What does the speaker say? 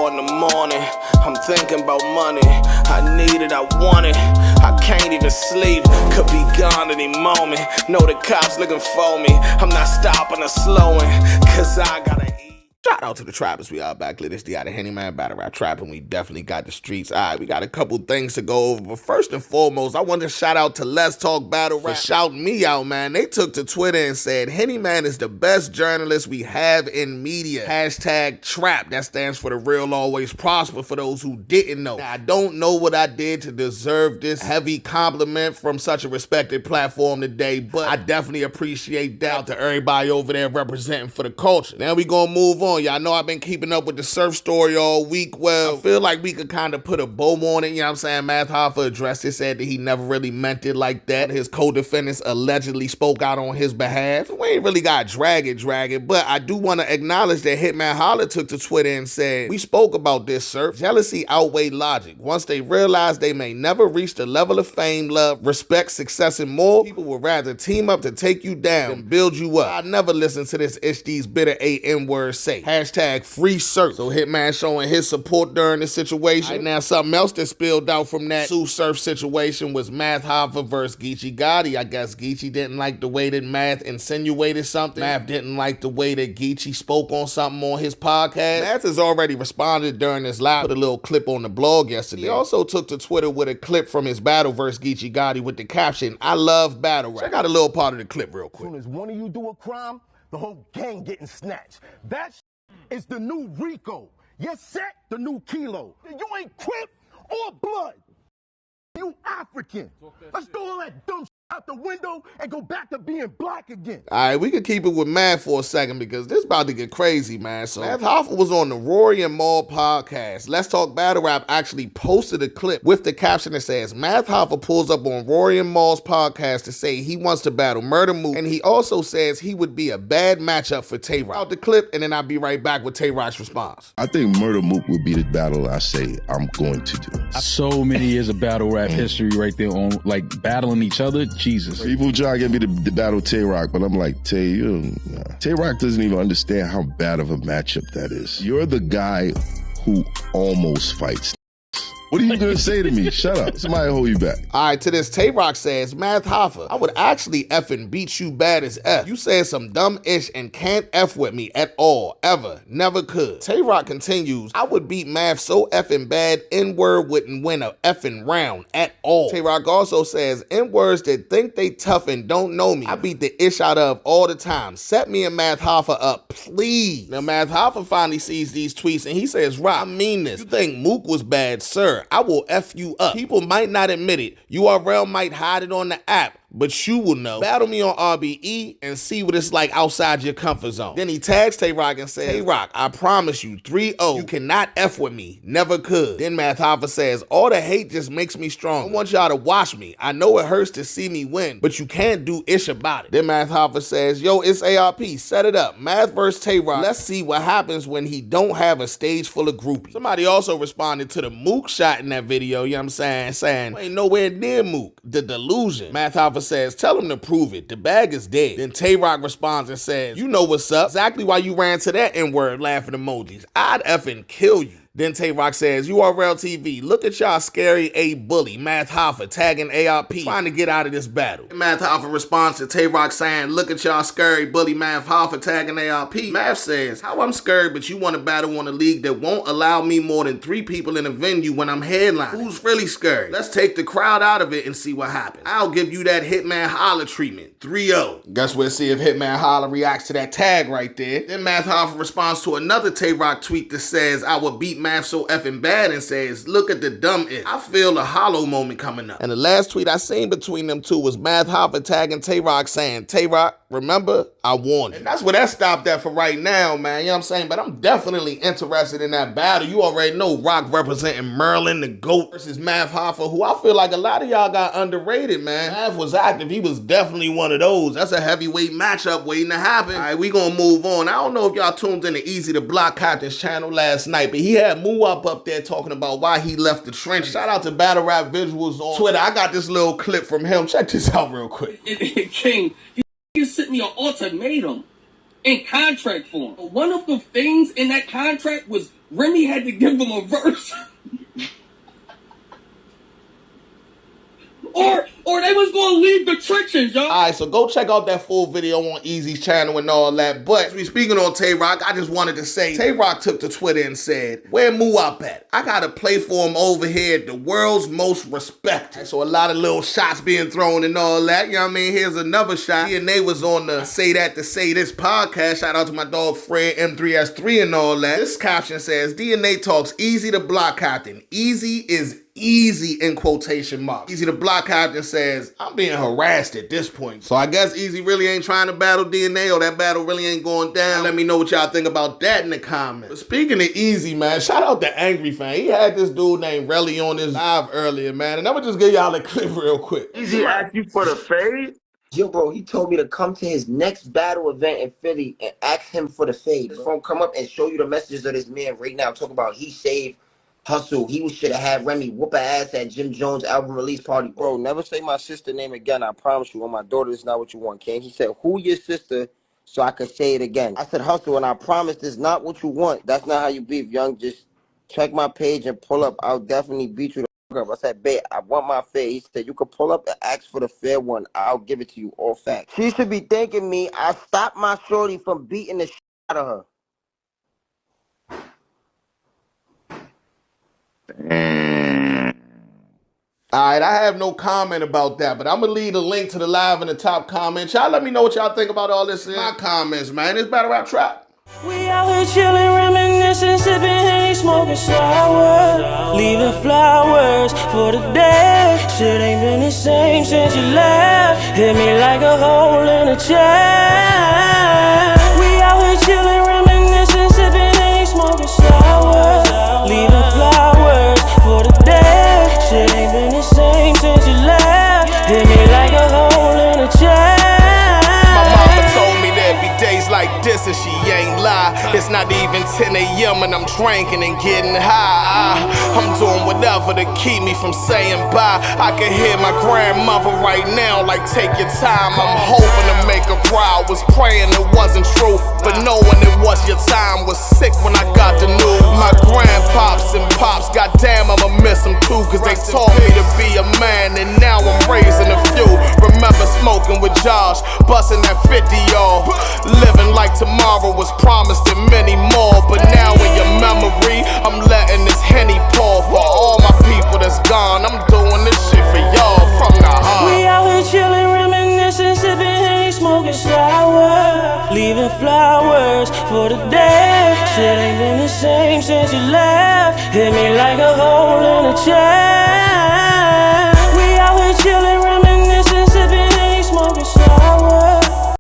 4 in the morning, I'm thinking about money. I need it, I want it, I can't even sleep. Could be gone any moment, know the cops looking for me. I'm not stopping or slowing, cause I gotta eat. Shout out to the trappers, we are back. It's the Henny Man Battle Rap Trap, and we definitely got the streets. Alright, we got a couple things to go over, but first and foremost, I want to shout out to Let's Talk Battle Rap for shouting me out, man. They took to Twitter and said, Henny Man is the best journalist we have in media. Hashtag trap. That stands for the real always prosper for those who didn't know. Now, I don't know what I did to deserve this heavy compliment from such a respected platform today, but I definitely appreciate that to everybody over there representing for the culture. Now we gonna move on. Y'all know I've been keeping up with the surf story all week. Well, I feel like we could kind of put a bow on it, you know what I'm saying? Math Hoffa addressed it, said that he never really meant it like that. His co-defendants allegedly spoke out on his behalf. We ain't really got drag it, but I do want to acknowledge that Hitman Holla took to Twitter and said, we spoke about this, surf. Jealousy outweighed logic. Once they realize they may never reach the level of fame, love, respect, success, and more, people would rather team up to take you down than build you up. I never listen to this ish these bitter A-N words say. Hashtag free surf. So Hitman showing his support during the situation. Right, now something else that spilled out from that Sue Surf situation was Math Hoffa versus Geechi Gotti. I guess Geechi didn't like the way that Math insinuated something. Math didn't like the way that Geechi spoke on something on his podcast. Math has already responded during this live, put a little clip on the blog yesterday. He also took to Twitter with a clip from his battle versus Geechi Gotti with the caption, I love battle rap. Check out a little part of the clip real quick. As soon as one of you do a crime, the whole gang getting snatched. That is the new Rico. You're set, the new Kilo. You ain't Crip or Blood. You African. Let's throw all that dumb shit out the window and go back to being black again. All right, we could keep it with Math for a second because this about to get crazy, man. So Math Hoffa was on the Rory and Maul podcast. Let's Talk Battle Rap actually posted a clip with the caption that says, Math Hoffa pulls up on Rory and Maul's podcast to say he wants to battle Murder Mook, and he also says he would be a bad matchup for Tay Roc. Out the clip, and then I'll be right back with Tay Roc's response. I think Murder Mook would be the battle I say I'm going to do. So many years of battle rap history right there on like battling each other. Jesus. People try to get me to battle Tay Roc, but I'm like, Tay, Tay Roc doesn't even understand how bad of a matchup that is. You're the guy who almost fights. What are you gonna say to me? Shut up. Somebody hold you back. All right, to this, Tay Roc says, Math Hoffa, I would actually effing beat you bad as F. You said some dumb ish and can't F with me at all, ever, never could. Tay Roc continues, I would beat Math so effing bad, N-word wouldn't win a effing round at all. Tay Roc also says, N-words that think they tough and don't know me, I beat the ish out of all the time. Set me and Math Hoffa up, please. Now, Math Hoffa finally sees these tweets and he says, Roc, I mean this. You think Mook was bad, sir? I will F you up. People might not admit it. URL might hide it on the app, but you will know. Battle me on RBE and see what it's like outside your comfort zone. Then he tags Tay Roc and says, Tay Roc, I promise you, 3-0, you cannot F with me. Never could. Then Math Hoffa says, all the hate just makes me strong. I want y'all to watch me. I know it hurts to see me win, but you can't do ish about it. Then Math Hoffa says, yo, it's ARP. Set it up. Math versus Tay Roc. Let's see what happens when he don't have a stage full of groupies. Somebody also responded to the Mook shot in that video, you know what I'm saying, ain't nowhere near Mook. The delusion. Math Hoffa says, tell him to prove it. The bag is dead. Then Tay Roc responds and says, you know what's up. Exactly why you ran to that N-word laughing emojis. I'd effing kill you. Then Tay Roc says, URL TV, look at y'all scary A bully, Math Hoffa tagging ARP, trying to get out of this battle. Math Hoffa responds to Tay Roc saying, look at y'all scary bully, Math Hoffa tagging ARP. Math says, how I'm scared, but you want to battle on a league that won't allow me more than 3 people in a venue when I'm headlining. Who's really scared? Let's take the crowd out of it and see what happens. I'll give you that Hitman Holla treatment, 3-0. Guess we'll see if Hitman Holla reacts to that tag right there. Then Math Hoffa responds to another Tay Roc tweet that says, I will beat Math so effing bad and says, look at the dumb it. I feel a hollow moment coming up. And the last tweet I seen between them two was Math Hoffa tagging Tay Roc saying, Tay Roc, remember, I warned you. And that's where that stopped at for right now, man. You know what I'm saying? But I'm definitely interested in that battle. You already know Roc representing Merlin, the GOAT, versus Math Hoffa, who I feel like a lot of y'all got underrated, man. Math was active. He was definitely one of those. That's a heavyweight matchup waiting to happen. All right, we gonna move on. I don't know if y'all tuned in to Eazy the Block Captain's channel last night, but he had Moo up there talking about why he left the trenches. Shout out to Battle Rap Visuals on Twitter. I got this little clip from him. Check this out real quick. King, you sent me an ultimatum. in contract form. One of the things in that contract was Remy had to give him a verse. Or they was gonna leave the trenches, y'all. Alright, so go check out that full video on Eazy's channel and all that. But we speaking on Tay Roc, I just wanted to say, Tay Roc took to Twitter and said, "Where Muwap at? I gotta play for him over here, the world's most respected." So a lot of little shots being thrown and all that. You know what I mean? Here's another shot. DNA was on the Say That to Say This podcast. Shout out to my dog Fred M3S3 and all that. This caption says, DNA talks Eazy the Block Captain. Eazy is easy in quotation marks. Eazy the Block Captain says, "I'm being harassed at this point." So I guess Eazy really ain't trying to battle DNA, or that battle really ain't going down. Let me know what y'all think about that in the comments. But speaking of Eazy, man, shout out to Angry Fan. He had this dude named Relly on his live earlier, man. And I'm gonna just give y'all a clip real quick. Eazy asked you for the fade? Yo, bro, he told me to come to his next battle event in Philly and ask him for the fade. His phone come up and show you the messages of this man right now. Talk about he saved Hustle. He should have had Remy whoop her ass at Jim Jones' album release party. Bro, never say my sister name again. I promise you. On my daughter, it's not what you want, King. He said, "Who your sister?" So I could say it again. I said, "Hustle," and I promise it's not what you want. That's not how you beef, young. Just check my page and pull up. I'll definitely beat you the fuck up. I said, "Bet, I want my fade." He said, "You can pull up and ask for the fair one. I'll give it to you, all facts." She should be thanking me. I stopped my shorty from beating the shit out of her. Alright, I have no comment about that, but I'm gonna leave a link to the live in the top comments. Y'all let me know what y'all think about all this in my comments, man. It's Battle Rap Trap. We out here chilling, reminiscing, sipping Henny, smoking sour, leaving flowers for the day. Shit ain't been the same since you left. Hit me like a hole in a chest. We out here chilling, reminiscing, sipping Henny, smoking sour, leaving flowers for the day. Shit ain't been the same since you left. Hit me like a hole in a chest. Days like this and she ain't lie. It's not even 10 a.m. and I'm drinking and getting high. I'm doing whatever to keep me from saying bye. I can hear my grandmother right now like, "Take your time." I'm hoping to make her proud. Was praying it wasn't true, but knowing it was your time was sick when I got the news. My grandpops and pops, goddamn I'ma miss them too, cause they taught me to be a man and now I'm raising a few. Remember smoking with Josh, busting that 50 y'all. Living like tomorrow was promised and many more. But now in your memory, I'm letting this Henny pour. For all my people that's gone, I'm doing this shit for y'all from the heart. We out here chilling, reminiscing, sipping Henny, smoking sour, leaving flowers for the day. Shit ain't been the same since you left. Hit me like a hole in a chest.